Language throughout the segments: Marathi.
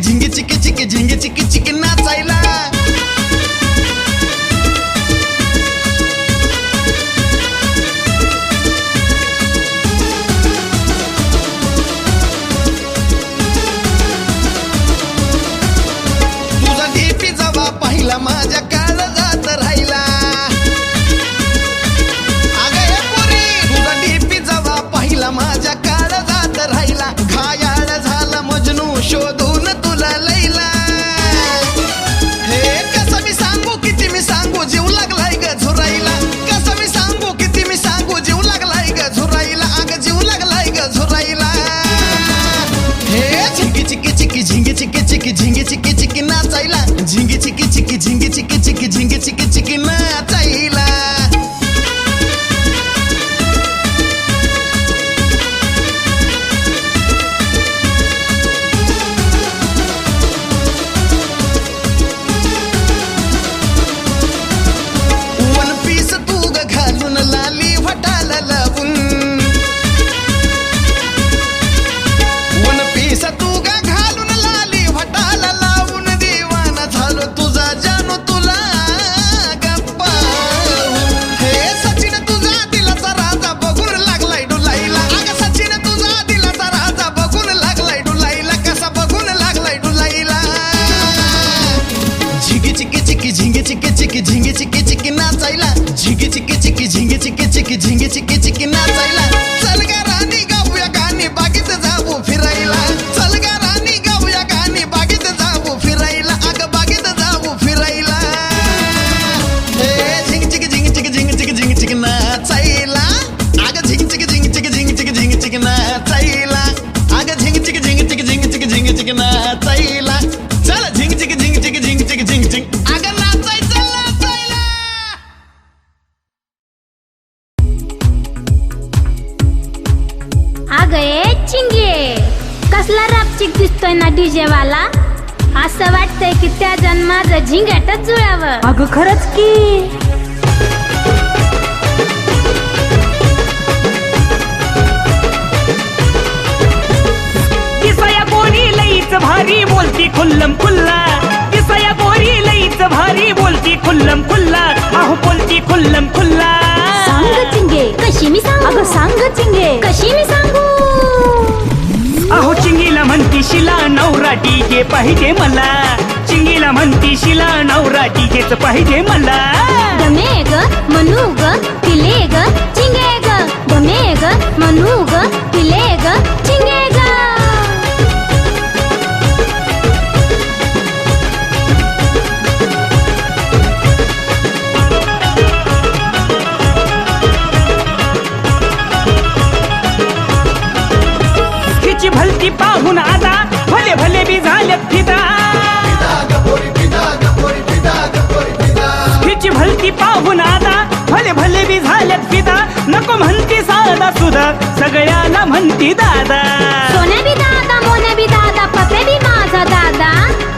झिंगी चिकी चिकी झिंगी चिकी चिकी नाचायला तुझा डीपी जवा पाहिला माझ्या काळजात राहिला अगं पोरी तुझा डीपी जवा पाहिला माझ्या काळजात राहिला घायाळ झाला मजनू शोधून तुला लैला हे कसं मी सांगू किती मी सांगू जीव लागलाय ग झुराईला कसं मी सांगू किती मी सांगू जीव लागलाय ग झुराईला अगं जीव लागलाय ग झुराईला हे झिंगी चिकी चिकी झिंगी चिकी चिकी झिंगी चिकी चिकी नाचायला झिंगी चिकी चिकी झिंगी चिकी चिकी झिंगी चिकी चिकी नाचायला वन पीस तू ग घालून लाली वटाला लावून वन पीस तू ग घालून लाली वटाला लावून दिवाना झालो तुझा जानू तुला गप्पा हे सचिन तुझा दिलाचा राजा बघून लागलाय डुलाईला अगं सचिन तुझा दिलाचा राजा बघून लागलाय डुलाईला कसा बघून लागलाय डुलाईला झिंगी चिकी चिकी झिंगी चिकी चिकी झिंगी चिकी चिकी नाचायला झिंगी चिकी चिकी झिंगी चिकी चिकी झिंगी चिकी चिकी नाचायला चल ग राणी गाऊया गाणी बागेत जाऊ फिरायला चल ग राणी गाऊया गाणी बागेत जाऊ फिरायला अगं बागेत जाऊ फिरायला हे झिंगी चिकी झिंगी चिकी झिंगी चिकी झिंगी चिकी नाचायला अगं झिंगी चिकी झिंगी चिकी झिंगी चिकी झिंगी चिकी नाचायला अगं झिंगी चिकी झिंगी चिकी झिंगी चिकी झिंगी चिकी नाचायला चल झिंगी चिकी झिंगी चिकी झिंगी चिकी झिंगी चिकी अगं नाचायचं नाचायला अगं ए चिंगे कसला रापचिक दिसतोय ना डीजे वाला असं वाटतंय की त्या जन्माचं झिंगाटच जुळावं अगं खरंच की दिसाया गोरी लईच भारी बोलती खुल्लम खुल्ला दिसाया गोरी लईच भारी बोलती खुल्लम खुल्ला अहो बोलती खुल्लम खुल्ला सांग चिंगे कशी मी सांगू अगं सांग चिंगे कशी मी सांगू अहो चिंगीला म्हणती शिला नवरा डीजे पाहिजे मला चिंगीला म्हणती शिला नवरा डीजेच पाहिजे मला गमे ग मनू ग तिले ग चिंगे ग गमे ग मनू ग तिले ग चिंगे ग हिची भलती पाहून आता भले भले बी झाल्यात फिदा हिची भलती पाहून आता भले भले बी झाल्यात फिदा नको म्हणती साधा सुधा सगळ्याला म्हणती दादा सोन्या बी दादा मोन्या बी दादा पप्या बी माझा दादा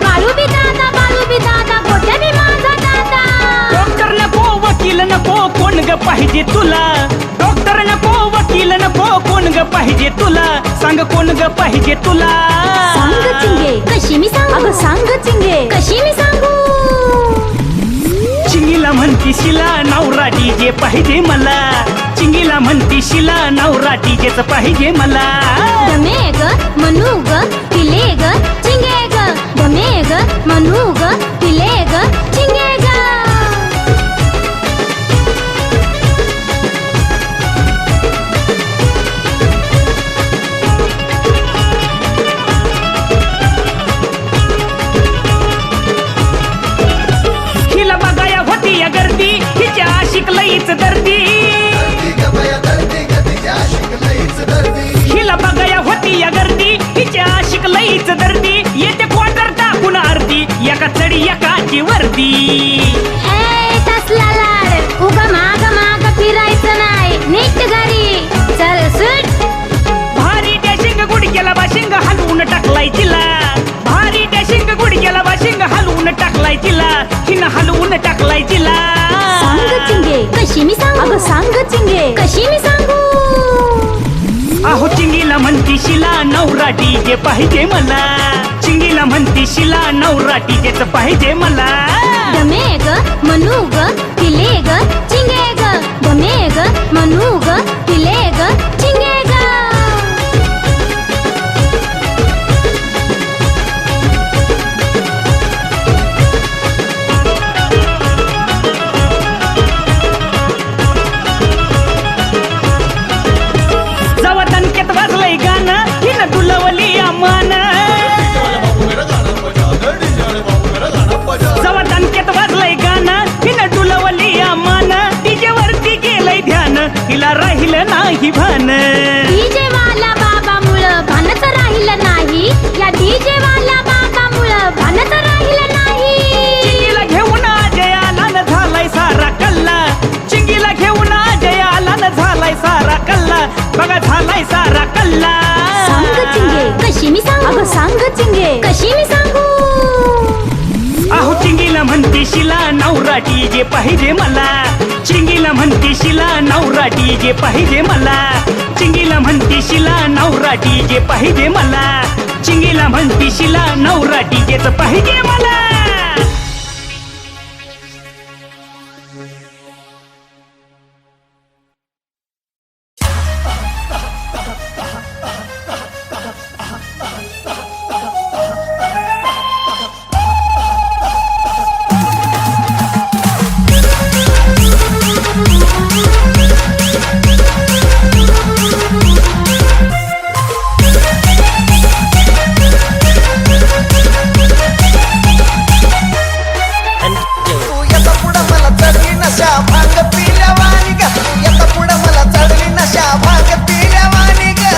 काळू बी दादा गोट्या बी माझा दादा डॉक्टर नको वकील नको कोण ग पाहिजे तुला डॉक्टर नको वकील नको कोण ग पाहिजे तुला सांग कोण ग पाहिजे तुला सांग चिंगे कशी मी सांगू अगं सांग चिंगे कशी मी सांगू चिंगीला म्हणती शिला नवरा डीजे पाहिजे मला चिंगीला म्हणती शिला नवरा डीजेच पाहिजे मला गमे ग मनू ग तिले ग चिंगे ग गमे ग मनू ग तिले ग चिंगे ग हिला बघाया होती या गर्दी हिच्या आशिक लईच दर्दी हिला बघाया होती या गर्दी हिच्या आशिक लईच दर्दी येते क्वार्टर टाकून अर्धी एका चढी एकाची वर्दी ए तसला लाड उगा माग माग फिरायचं नाही नीट घरी चल सुट भारी डॅशिंग गुडघ्याला बाशिंग हलवून टाकलाय तिला भारी डॅशिंग गुडघ्याला बाशिंग हलवून टाकलाय तिला हिनं हलवून टाकलाय तिला सांग चिंगे कशी मी सांगू अगं सांग चिंगे कशी मी सांगू अहो चिंगीला म्हणती शिला नवरा डीजे पाहिजे मला चिंगीला म्हणती म्हणती शिला नवरा डीजेच पाहिजे मला गमे ग मनू ग तिले ग चिंगे ग गमे ग मनू ग तिले ग चिंगे ग जवा दणक्यात वाजलंय गाणं हिनं डुलवली अमान जवा दणक्यात वाजलंय गाणं हिनं डुलवली अमान डीजे वरती गेलंय ध्यान हिला राहिलं नाही भान डीजे वाला बाबा मुळ भानच राहिलं नाही या डीजे वाला बाबा मुळ भानच राहिलं नाही चिंगीला घेऊन अजय आला न झालाय सारा कल्ला चिंगीला घेऊन अजय आला न झालाय सारा कल्ला बघा झालाय सारा कल्ला सांग चिंगे कशी मी सांगू अगं सांग चिंगे कशी मी सांगू अहो चिंगीला म्हणते शिला नवरा डीजे पाहिजे मला चिंगीला म्हणते शिला नवरा डीजे पाहिजे मला चिंगीला म्हणते शिला नवरा डीजे पाहिजे मला चिंगीला म्हणते शिला नवरा डीजेच पाहिजे मला तू येता पुढं मला चढली नशा भांग पिल्यावानी ग तू येता पुढं मला चढली नशा भांग पिल्यावानी ग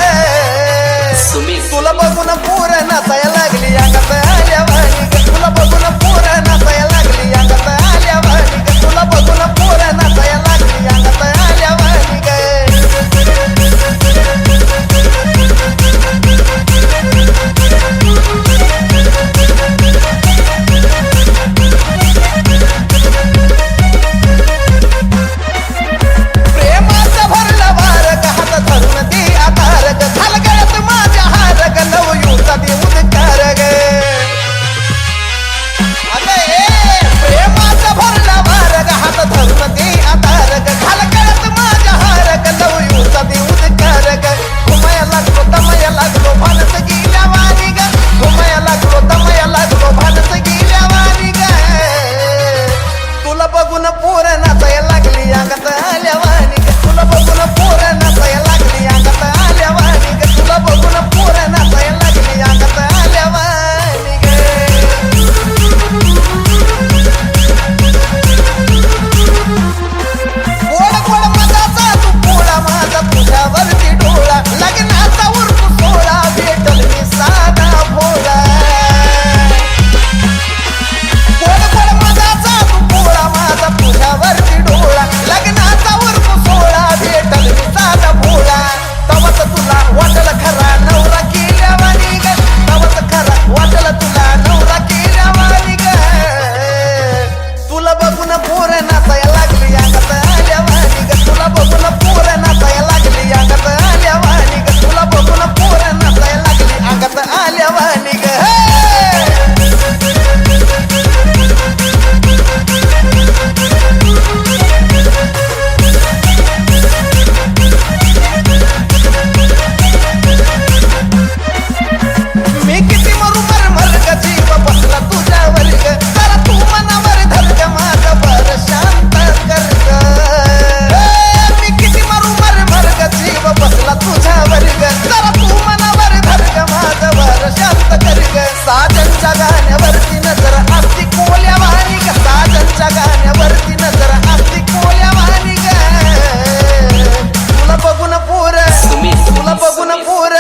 तुला बघून पोर नाचायला लागली अंगात आल्यावानी ग तुला बघून पोर नाचायला लागली अंगात आल्यावानी ग तुला बघून पोर नाचायला लागली अंगात आल्यावानी ग प्रेमाचा भरला वार ग हात धरून दे आधार ग झालं गळ्यात माझ्या हार ग नव युवता दे उद्कार ग अगं ए प्रेमाचा भरला वार ग हात धरून दे आधार ग झालं गळ्यात माझ्या हार ग नव युवता दे उद्कार ग घुमाया लागलो दमाया लागलो भानच गेल्या वाणी ग घुमाया लागलो दमाया लागलो भानच गेल्या वाणी ग तुला बघून पोर नाचायला लागली अंगात आल्यावानी ग तुला बघून पोर नाचायला लागली अंगात आल्यावानी ग तुला बघून पोर नाचायला लागली अंगात आल्यावानी ग गोड गोड मजाचा तू पोळा माझा तुझ्यावरती डोळा लग्नाचा उरकू सोळा भेटल मी साधा भोळा गोड गोड मजाचा तू पोळा माझा तुझ्यावरती डोळा लग्नाचा उरकू सोळा भेटल मी साधा भोळा तवच तुला वाटल खरा नवरा केल्यावानी ग तवच खरा वाटल तुला नवरा केल्यावानी ग तुला बघून पोर नाचायला लागली अंगात आल्यावानी ग तुला बघून पोर नाचायला लागली अंगात आल्यावानी ग तुला बघून पोर नाचायला लागली अंगात आल्यावानी ग मी किती मरू मर ग जीव बसला तुझ्यावर ग जरा तू मनावर धर ग माझं बर शांत कर ग मी किती मरू मर ग जीव बसला तुझ्यावर ग जरा तू मनावर धर ग माझं बर शांत कर ग साजनच्या गाण्यावरती नजर असती कोल्यावानी ग साजनच्या गाण्यावरती नजर असती कोल्यावानी ग तुला बघून पोर तुला बघून पोर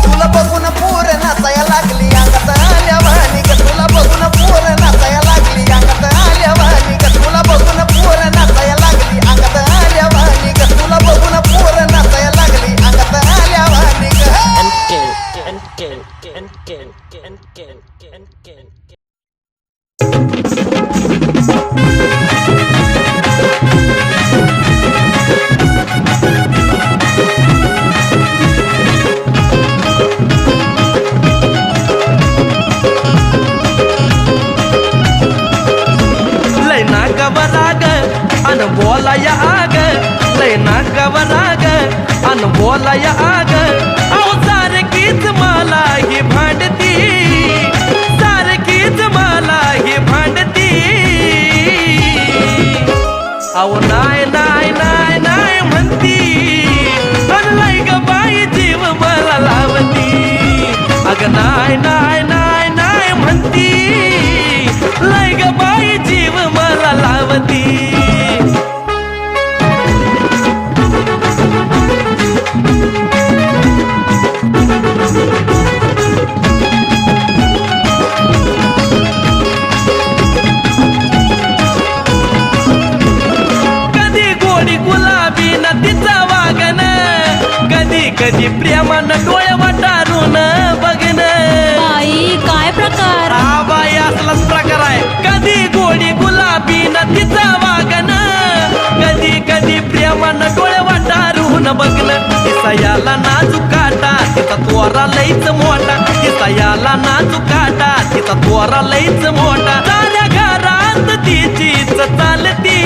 तुला बघून पोर नाचायला लागली अंगात आल्यावानी ग तुला बघून पोर नाचायला लागली अंगात आल्यावानी ग तुला बघून पोर नाचायला लागली अंगात आल्यावानी ग तुला बघून पोर नाचायला लागली अंगात आल्यावानी ग या आग अहो सारखीच मला ही भांडती सारखीच मला ही भांडती अहो नाय नाय नाय नाय म्हणती अनलाय ग बाई जीव मला लावती अग नाय नाय नाय नाय म्हणती लय ग बाई जीव मला लावती कधी प्रेमानं डोळे वाटारून बघन बाई काय प्रकार हा बाई असलाच प्रकार आहे कधी गोडी गुलाबी न तिचा वागन कधी कधी प्रेमानं डोळे वाटारून बघन तिचा याला नाजूक काटा तिचा त्वरा लईच मोठा तिचा याला नाजूक काटा तिचा त्वरा लईच मोठा साऱ्या घरात तिचीच चालती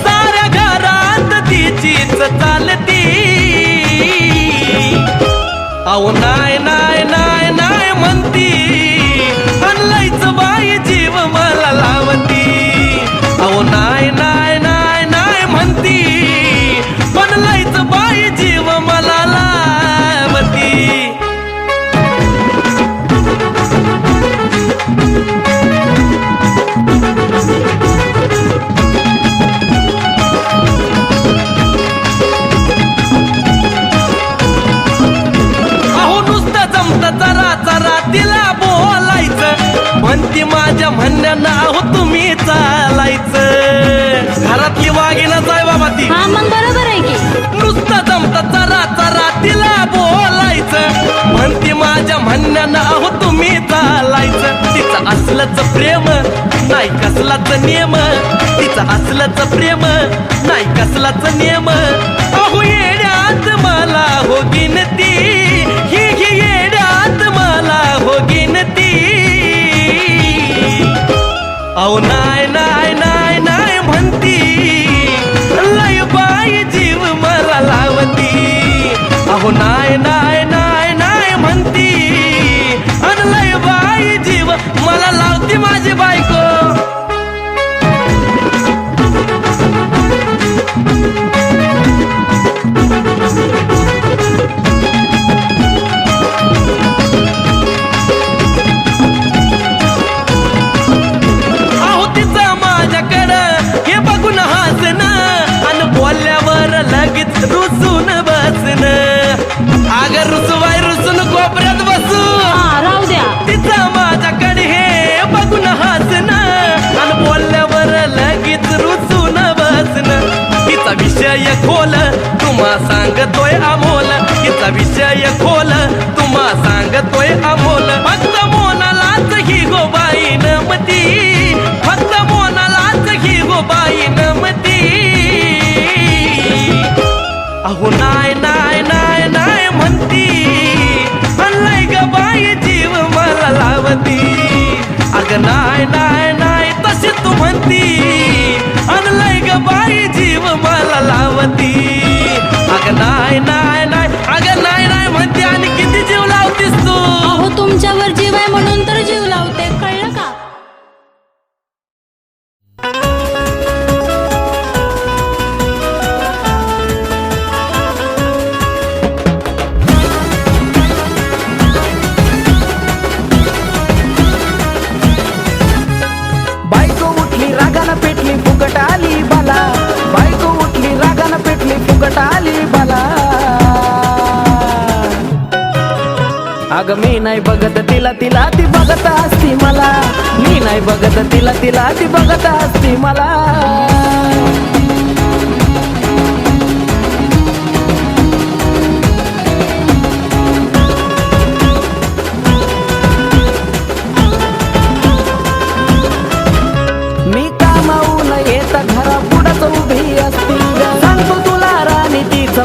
साऱ्या घरात तिचीच चालती अहो नाय नाय नाय नाय म्हणती अनलायच बाई जीव मला लावती अहो नाय नाय नाय नाय म्हणती अनलायच बाई जीव मला लावती तिला बोलायचं म्हणती माझ्या म्हणण्यानं अहो तुम्ही चालायचं घरातली वागीनच आहे बाबा ती हा मग बरोबर आहे की नुसतं जमत चरा चरा तिला बोलायचं म्हणती माझ्या म्हणण्यानं अहो तुम्ही चालायचं तिचं असलंच प्रेम नाही कसलाच नियम तिचं असलंच प्रेम नाही कसलाच नियम अहो येड्यात मला हो गिनती ही येड्यात मला हो गिनती अहो नाय नाय नाय नाय म्हणती लय बाई जीव मला लावती अहो नाय नाय नाय नाय म्हणती अन लय बाई जीव मला लावती माझी बायको रुसून बसन अगर रुसवाय रुसून कोपऱ्यात बसू राहू द्या तिचा माझ्याकडे हे बघून हसन आणि बोलल्यावर लगेच रुसून बसन तिचा विषय खोल तुम्हा सांगतोय अमोल तिचा विषय खोल तुम्हा सांगतोय अमोल फक्त मोनालाच ही गोबाई नमती फक्त मोनालाच ही गोबाई नमती अहो नाय नाय नाय नाय म्हणती अनलाय ग बाई जीव मला लावती अग नाय नाय नाय तशी तू म्हणती अनलाय ग बाई जीव मला लावती अग नाय नाय नाय अग नाय नाय म्हणते आणि किती जीव लावतीस तू अहो तुमच्यावर जीव आहे म्हणून तर जीव लावते कळलं का पेटली फुकट आली बाला बायको उठली रागानं पेटली फुकट आली बाला अग मी नाही बघत तिला तिला ती बघत असती मला मी नाही बघत तिला तिला ती बघत असती मला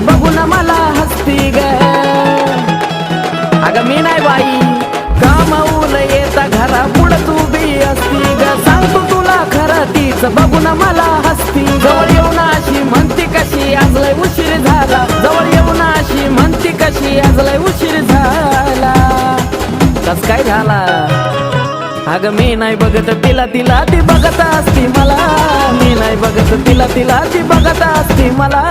बघून मला हसती ग अग मी नाही बाई कामावून येता घरा पुढं तू बी असती ग सांगतो तुला खरं तीच बघून मला घाला. अगं मी नाही बघत तिला तिला ती बघत असती मला. मी नाही बघत तिला तिला ती बघत असती मला.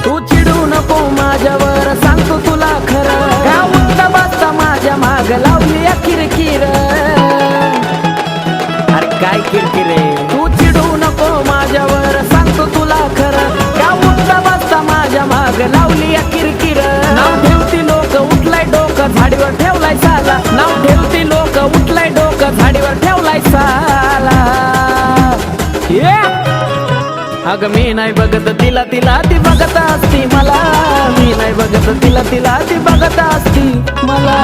तू चिडू नको माझ्यावर सांगतो तुला खरं. गावात बसता माझ्या माग लावली किरकिर. अरे काय किरकिरे. तू चिडू नको माझ्यावर सांगतो तुला खरं. गावात बसता माझ्या माग लावली किरकिर. नाव ठेवती लोक उठलाय डोकं झाडीवर ठेवलाय साला. नाव ठेवती लोक उठलाय डोकं झाडीवर ठेवलाय साला. अगं मी नाही बघत तिला तिला ती बघत असती मला. मी नाही बघत तिला तिला ती बघत असती मला.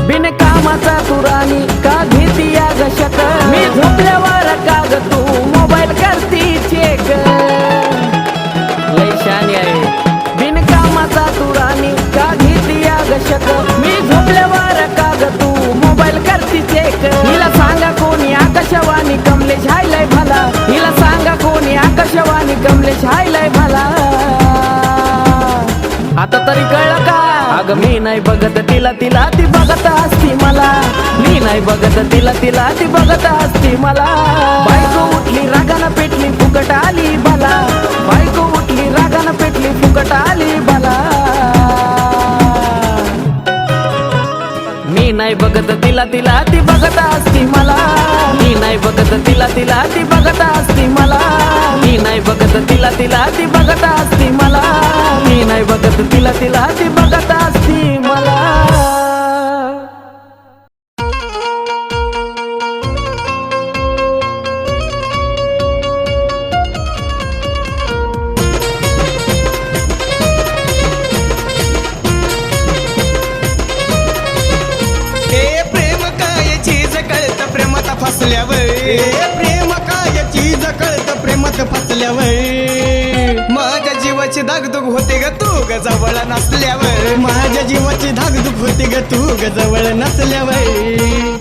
बिनकामाचा तू राणी का घेती या गशक. मी झोपल्यावर का ग तू मोबाईल करती चेक. लय शानी आहे. बिनकामाचा तू राणी का घेती या गशक. मी झोपल्यावर का ग तू मोबाईल करती चेक. हिला सांगा कोणी आकाशवाणी कमलेश हायलय भला. हिला सांगा कोणी आकाशवाणी कमलेश हायलय भला. आता तरी कळलं का. अगं मी नाही बघत तिला तिला ती बघत असती मला. मी नाही बघत तिला तिला ती बघत असती मला. बायको उठली रागानं पेटली फुकट आली भला. बायको उठली रागानं पेटली फुकट आली भला. मी नाही बघत तिला तिला ती बघत असती मला. मी नाही बघत तिला तिला ती बघत असती मला. मी नाही बघत तिला तिला ती बघत असती मला. मी नाही बघत तिला तिला ती बघत असती मला. प्रेम काय चीज कळत प्रेमात फसल्यावर. प्रेम काय चीज कळत प्रेमात फसल्यावर. माझ्या जीवाची धाकधूक होते ग तू ग जवळ नसल्यावर. माझ्या जीवाची धाकधूक होते ग तू ग जवळ नसल्यावर.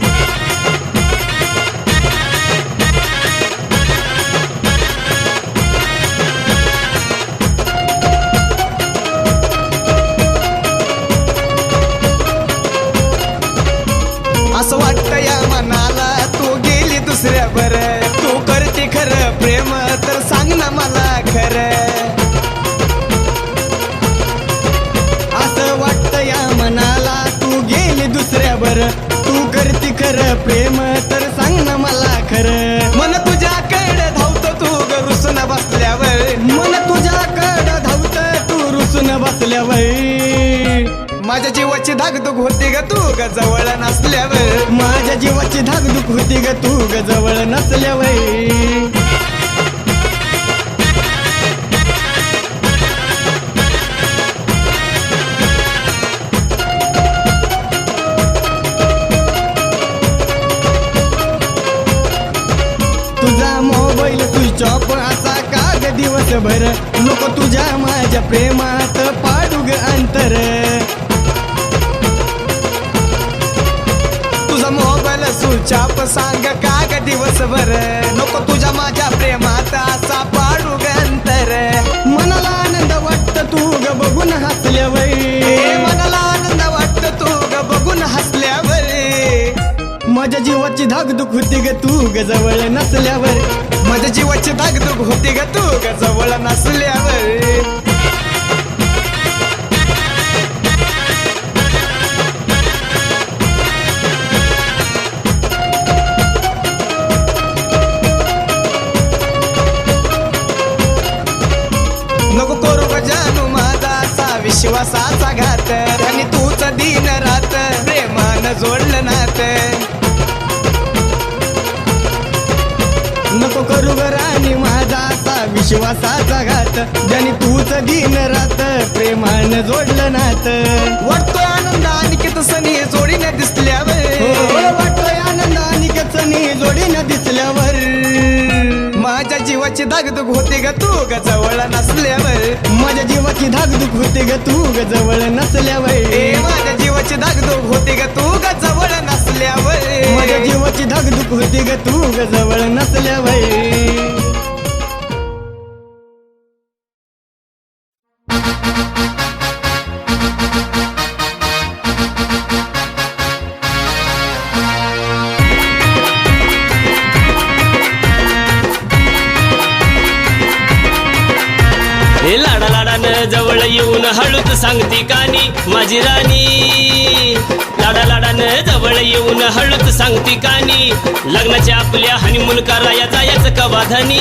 असं वाटतं या मनाला तू गेली दुसऱ्यावर. तू करते खरं प्रेम तर सांग ना मला खरं. असं वाटतं या मनाला तू गेली दुसऱ्यावर. तू करते खरं प्रेम तर सांग ना मला खरं. मन तुझ्याकडे धावतं तू ग रुसून बसल्यावर. मन तुझ्याकडे धावतं तू रुसून बसल्यावर. माझ्या जीवाची धाकधूक होती ग तू ग जवळ नसल्यावर. माझ्या जीवाची धाकधूक होती ग तू ग जवळ नसल्यावर. तुझा मोबाईल स्विच ऑफ असा का ग दिवसभर. नको तुझ्या माझ्या प्रेमात पाडू ग अंतर. तुझा मोबाईल स्विच ऑफ सांग का ग दिवसभर. नको तुझ्या माझ्या प्रेमात असा पाडू ग अंतर. मनाला आनंद वाटत तू ग बघून हसल्यावर. मनाला आनंद वाटत तू ग बघून हसल्यावर. माझ्या जीवाची धाकधूक होती ग तू ग जवळ नसल्यावर. माझ्या जीवाची धाकधूक होती ग तू ग जवळ नसल्यावर. नको करू ग जानू माझा असा विश्वासाचा घात. आणि तूच दिन रात प्रेमानं जोडलं नात. नको करू ग राणी माझा असा विश्वासाचा घात. ज्याने तूच दिन रात प्रेमानं जोडलं नात. वाटतोय आनंद अनिकेत सनी जोडीने दिसल्यावर. वाटतोय आनंद अनिकेत सनी जोडीने दिसल्यावर. धाकधूक होते ग तू ग जवळ नसल्यावर माझ्या जीवाची धाकधूक होते ग तू ग जवळ नसल्यावर माझ्या जीवाची धाकधूक होते ग तू ग जवळ नसल्यावर माझ्या जीवाची धाकधूक होते ग तू ग जवळ नसल्यावर हे लाडा लाडानं जवळ येऊन हळूच सांगती कानी माझी राणी लाडा लाडानं जवळ येऊन हळूच सांगती कानी लग्नाच्या आपल्या हनीमून कराया जायचं कवाधनी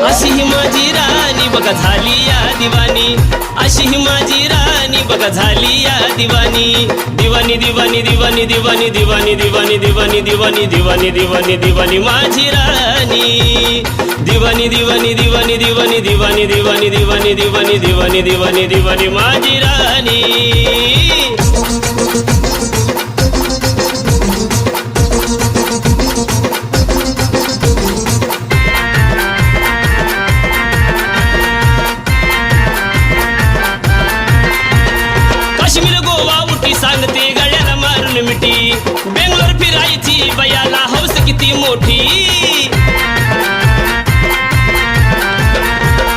अशी ही माझी राणी बघा झाली या दिवानी अशी ही माझी राणी बघा झाली या दिवानी दिवानी दिवानी दिवानी दिवानी दिवानी दिवानी दिवानी दिवानी दिवानी दिवानी दिवानी माझी राणी दिवानी दिवानी दिवानी दिवानी दिवानी दिवानी दिवानी दिवानी दिवानी दिवानी दिवानी माझी राणी काश्मीर गोवा उटी सांगते गळ्याला मारून मिठी बेंगलोर फिरायची बयाला हौस किती मोठी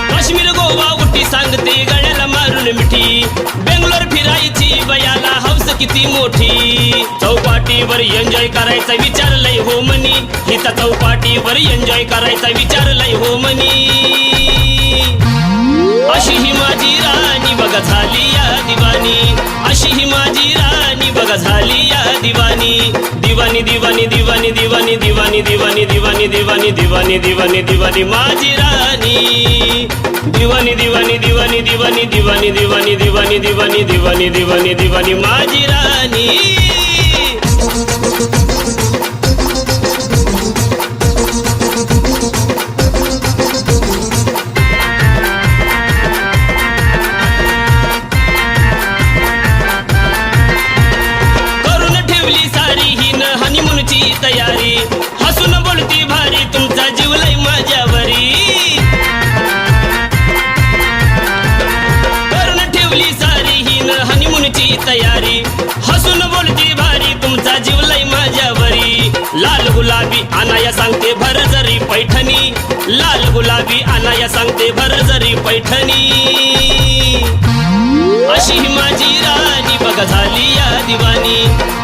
काश्मीर गोवा उटी सांगते गळ्याला मारून मिठी बेंगलोर फिरायची बयाला हौस किती मोठी चौपाटीवर एन्जॉय करायचा विचार लय हो मनी हिचा चौपाटीवर एन्जॉय करायचा विचार लय हो मनी अशी ही माझी राणी बघा झाली या दिवानी अशी ही माझी राणी बघा झाली या दिवानी दिवानी दिवानी दिवानी दिवानी दिवानी दिवानी दिवानी दिवानी दिवानी दिवानी दिवानी माझी राणी दिवानी दिवानी दिवानी दिवानी दिवानी दिवानी दिवानी दिवानी दिवानी दिवानी दिवानी माझी राणी तयारी हसून बोलती भारी तुमचा जीव लय माझ्यावरी करून ठेवली सारी हिन हनीमूनची तयारी हसून बोलती भारी तुमचा जीव लय माझ्यावरी लाल गुलाबी आनाया सांगते भर जरी पैठणी लाल गुलाबी आनाया सांगते भर जरी पैठणी अशी ही माझी राणी बघा झाली या दिवानी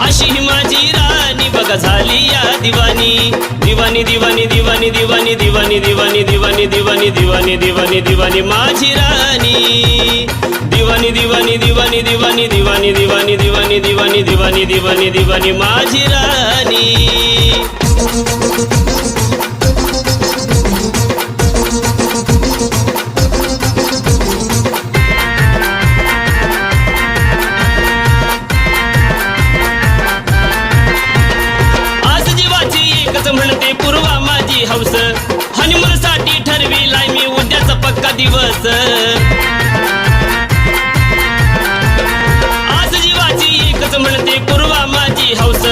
अशी ही माझी राणी बघा झाली या दिवानी दिवानी दिवानी दिवानी दिवानी दिवानी दिवानी दिवानी दिवानी दिवानी दिवानी दिवानी माझी राणी दिवानी दिवानी दिवानी दिवानी दिवानी दिवानी दिवानी दिवानी दिवानी दिवानी दिवानी माझी राणी म्हणते पूर्वा माझी हौस हनीमून साठी ठरविलाय मी उद्याचा पक्का दिवस आज जीवाची एकच म्हणते पूर्वा माझी हौस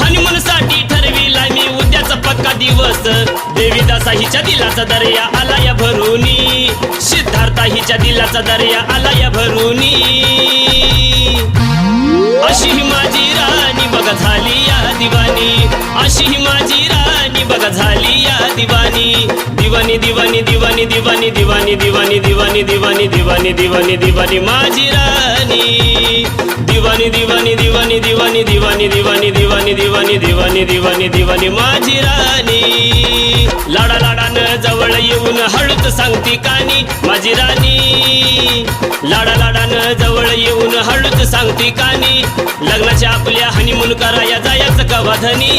हनीमून साठी ठरविलाय मी उद्याचा पक्का दिवस देवीदासा हिच्या दिलाचा दर्या आलाया भरूनी सिद्धार्था हिच्या दिलाचा दर्या आलाया भरूनी अशी ही माझी राणी बघा झाली या दिवानी अशी ही माझी राणी बघा झाली या दिवानी दिवानी दिवानी दिवानी दिवानी दिवानी दिवानी दिवानी दिवानी दिवानी दिवानी दिवानी माझी राणी दिवानी दिवानी दिवानी दिवानी दिवानी दिवानी दिवानी दिवानी दिवानी दिवानी दिवानी माझी राणी लाडा लाडानं जवळ येऊन हळूच सांगती कानी माझी राणी लाडा लाडानं जवळ येऊन हळूच सांगती कानी लग्नाच्या आपल्या हनीमून कराया जायचं कवाधनी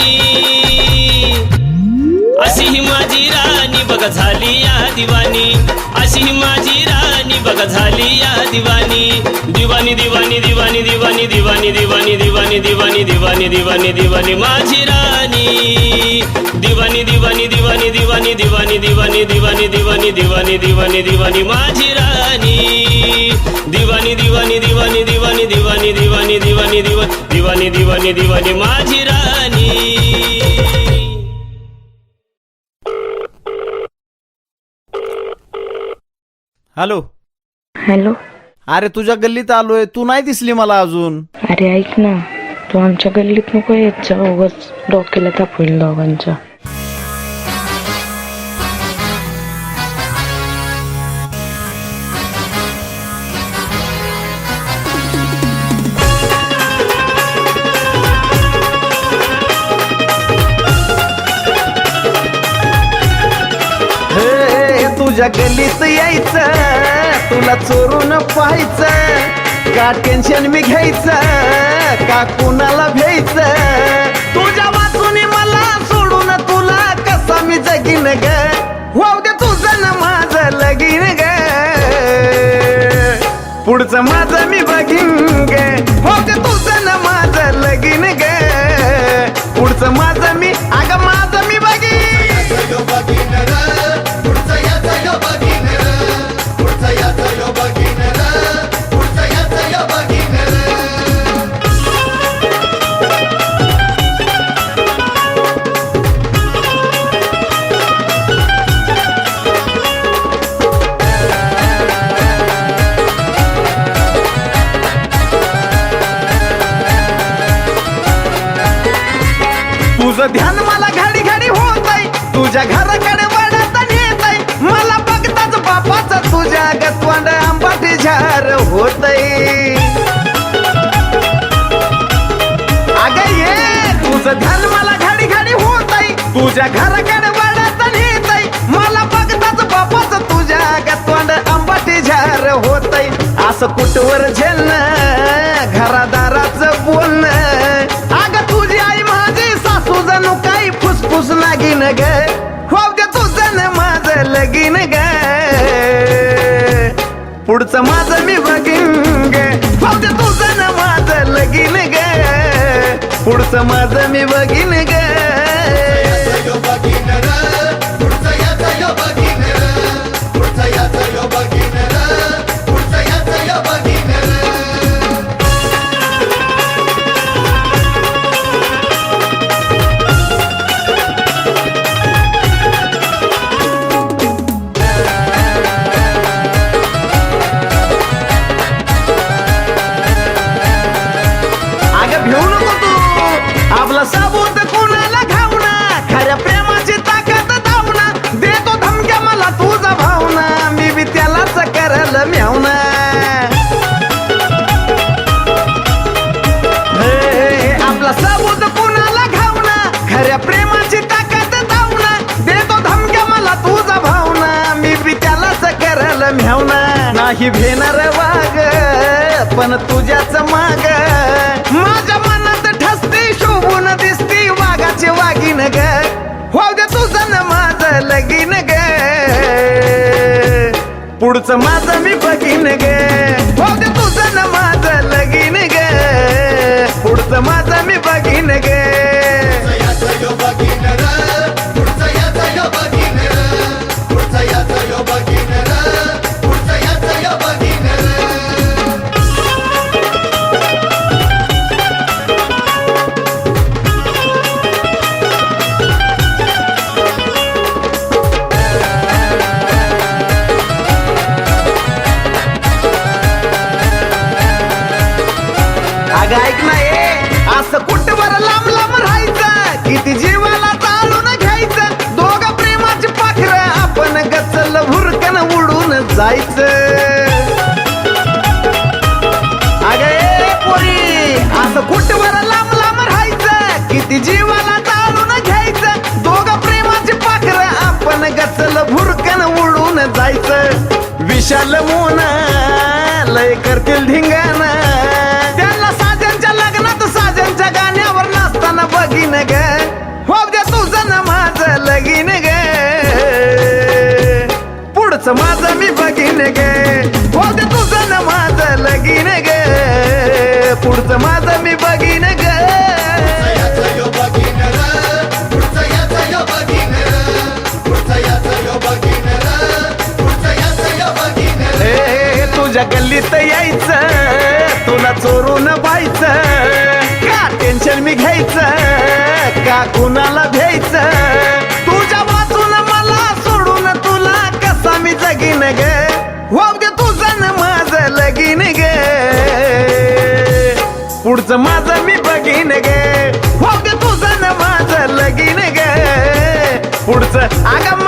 अशी ही माझी राणी बघा झाली या दिवानी अशी ही माझी राणी बघा झाली या दिवानी दिवानी दिवानी दिवानी दिवानी दिवानी दिवानी दिवानी दिवानी दिवानी दिवानी दिवानी माझी राणी दिवानी दिवानी दिवानी दिवानी दिवानी दिवानी दिवानी दिवानी दिवानी दिवानी दिवानी माझी राणी दिवानी दिवानी दिवानी दिवानी दिवानी दिवानी दिवानी दिवानी दिवानी दिवानी माझी राणी हॅलो. हॅलो. अरे तुझ्या गल्लीत आलोय, तू नाही दिसली मला अजून. अरे ऐक ना, तू आमच्या गल्लीत नको येत जा, उगाच डोक्याला ताप होईल दोघांच्या. तुझ्या गल्लीत यायचं, तुला चोरून पाहायचं, का टेन्शन मी घ्यायचं, का कुणाला भ्यायचं, तुझ्या वाचून मला सोडून तुला कसा मी जगीन ग, वाव दे तुझं ना माझं लगीन ग, पुढचं माझं मी बघीन ग, वाव दे तुझं ना माझं लगीन ग, पुढचं माझं मी अगं माझं मी बघीन. तुझं ध्यान मला घडी घडी होत आहे, तुझ्या घराकडे वाढत नेतय, मला बघताच बापाचं तुझ्या गतवांड आंबाटी झार होतय. अगं ये तुझं ध्यान मला घडी घडी होत आहे, तुझ्या घराकडे वाढत नेतय, मला बघताच बापाचं तुझ्या गतवांड आंबाटी झार होतय. असं कुठवर झेलणं, घरादाराचं बोलणं, अगं तुझी आई माझी सासू जणू काही फुसफुस लागीन ग, हो दे तुझं न माझं लगीन ग, पुढचं माझं मी बघीन ग, हो दे तुझं न माझं लगीन ग, पुढचं माझं मी बघीन ग. आपला साबूत कुणाला घावना, खऱ्या प्रेमाची ताकद धावना, देतो धमक्या मला तुझा भावना, मी बी त्यालाच करल म्यावना. आपला साबूत कुणाला घावना, खऱ्या प्रेमाची ताकद धावना, देतो धमक्या मला तुझा भावना, मी बी त्यालाच करल म्यावना. नाही भेणार वाग पण तुझ्याच माग, माझ्या मनात ठसती शोभून दिसती वाघाचे वागीन ग, वाव दे तुझं न माझं लगीन ग, पुढचं माझं मी बघीन ग, वाव दे तुझं न माझं लगीन ग, पुढचं माझं मी बघीन ग. ऐक ना ये, असं कुठवर लांब लांब राहायचं, किती जीवाला चालून घ्यायचं, दोघं प्रेमाची पाखरं आपण गचल भुरकन उडून जायचं. अगे पोरी असं कुठवर लांब लांब राहायचं, किती जीवाला चालून घ्यायचं, दोघं प्रेमाची पाखरं आपण गचल भुरकन उडून जायचं. विशाल मोना लय करतील धिंगाणा, साजनच्या गाण्यावर नाचताना बघीन ग, हो दे तुझं न माझं लगीन ग, पुढचं माझं मी बघीन ग, हो दे तुझं न माझं लगीन ग, पुढचं माझं मी बघीन ग. तुझ्या गल्लीत यायचं, तुला चोरून पाहायचं, का टेन्शन मी घ्यायचं, का कुणाला भ्यायचं, तुझ्या वाचून मला सोडून तुला कसा मी जगीन ग, हो पुढचं माझं मी बघीन गे हो ग तुझं न माझं लगीन गे पुढचं अगं